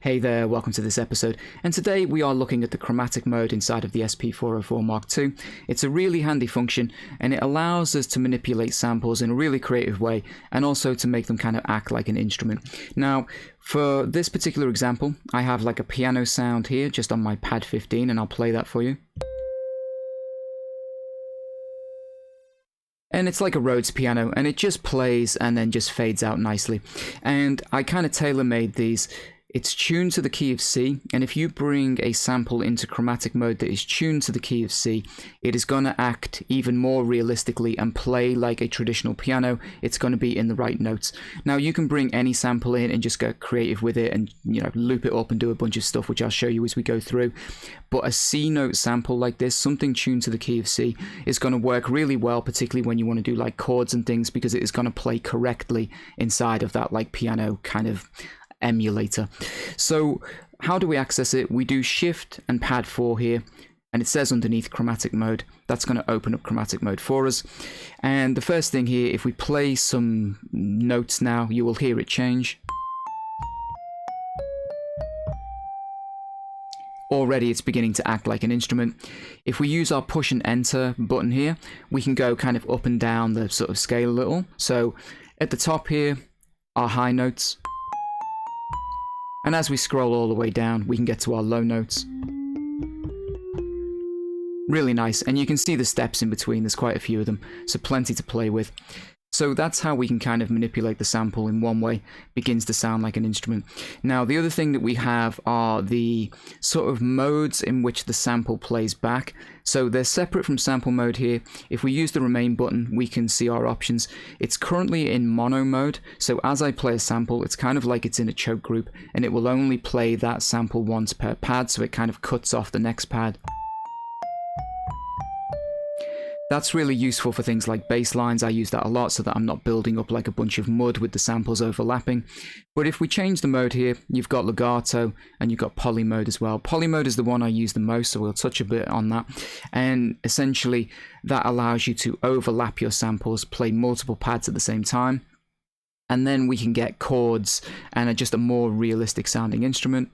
Hey there, welcome to this episode, and today we are looking at the chromatic mode inside of the SP-404 MKII. It's a really handy function, and it allows us to manipulate samples in a really creative way, and also to make them kind of act like an instrument. Now, for this particular example, I have like a piano sound here, just on my pad 15, and I'll play that for you. And it's like a Rhodes piano, and it just plays and then just fades out nicely. And I kind of tailor-made these. It's tuned to the key of C, and if you bring a sample into chromatic mode that is tuned to the key of C, it is going to act even more realistically and play like a traditional piano. It's going to be in the right notes. Now, you can bring any sample in and just get creative with it and, you know, loop it up and do a bunch of stuff, which I'll show you as we go through. But a C note sample like this, something tuned to the key of C, is going to work really well, particularly when you want to do like chords and things, because it is going to play correctly inside of that like piano kind of emulator. So how do we access it? We do shift and pad 4 here, and it says underneath chromatic mode. That's going to open up chromatic mode for us. And the first thing here, if we play some notes now, you will hear it change. Already it's beginning to act like an instrument. If we use our push and enter button here, we can go kind of up and down the sort of scale a little. So at the top here are high notes. And as we scroll all the way down, we can get to our low notes. Really nice, and you can see the steps in between. There's quite a few of them, so plenty to play with. So that's how we can kind of manipulate the sample in one way. Begins to sound like an instrument. Now, the other thing that we have are the sort of modes in which the sample plays back. So they're separate from sample mode here. If we use the remain button, we can see our options. It's currently in mono mode, so as I play a sample, it's kind of like it's in a choke group, and it will only play that sample once per pad, so it kind of cuts off the next pad. That's really useful for things like bass lines. I use that a lot so that I'm not building up like a bunch of mud with the samples overlapping. But if we change the mode here, you've got legato and you've got poly mode as well. Poly mode is the one I use the most, so we'll touch a bit on that. And essentially that allows you to overlap your samples, play multiple pads at the same time. And then we can get chords and just a more realistic sounding instrument.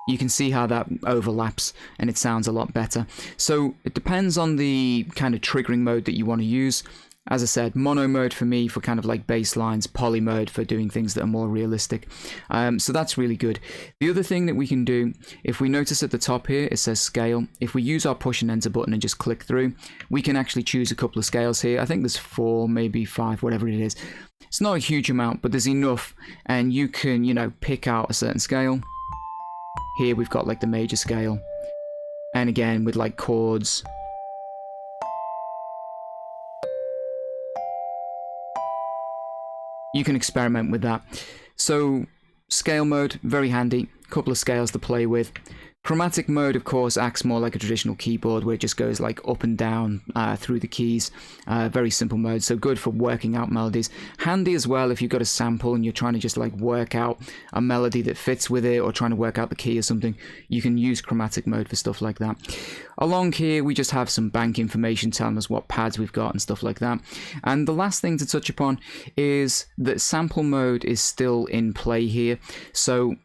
You can see how that overlaps and it sounds a lot better. So it depends on the kind of triggering mode that you want to use. As I said, mono mode for me for kind of like bass lines, poly mode for doing things that are more realistic. So that's really good. The other thing that we can do, if we notice at the top here, it says scale. If we use our push and enter button and just click through, we can actually choose a couple of scales here. I think there's 4, maybe 5, whatever it is. It's not a huge amount, but there's enough, and you can, you know, pick out a certain scale. Here we've got like the major scale, and again with like chords. You can experiment with that. So scale mode, very handy, couple of scales to play with. Chromatic mode, of course, acts more like a traditional keyboard where it just goes like up and down through the keys. Very simple mode, so good for working out melodies. Handy as well if you've got a sample and you're trying to just like work out a melody that fits with it, or trying to work out the key or something. You can use chromatic mode for stuff like that. Along here, we just have some bank information telling us what pads we've got and stuff like that. And the last thing to touch upon is that sample mode is still in play here. So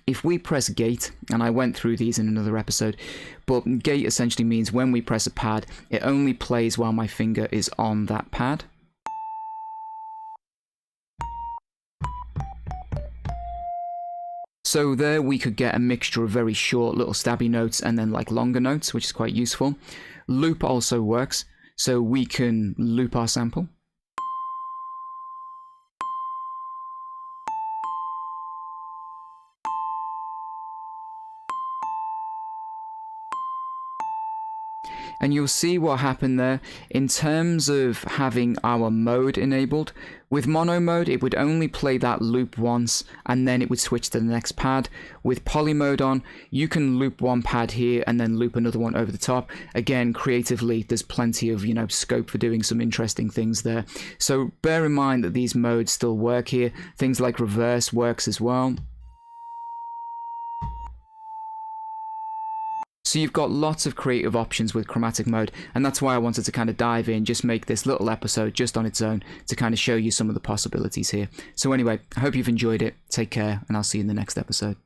if we press gate, and I went through these in another episode, but gate essentially means when we press a pad, it only plays while my finger is on that pad. So there we could get a mixture of very short little stabby notes and then like longer notes, which is quite useful. Loop also works, so we can loop our sample. And you'll see what happened there in terms of having our mode enabled. With mono mode, it would only play that loop once and then it would switch to the next pad. With poly mode on, you can loop one pad here and then loop another one over the top. Again, creatively, there's plenty of, you know, scope for doing some interesting things there. So bear in mind that these modes still work here. Things like reverse works as well. So you've got lots of creative options with chromatic mode, and that's why I wanted to kind of dive in, just make this little episode just on its own to kind of show you some of the possibilities here. So anyway, I hope you've enjoyed it. Take care, and I'll see you in the next episode.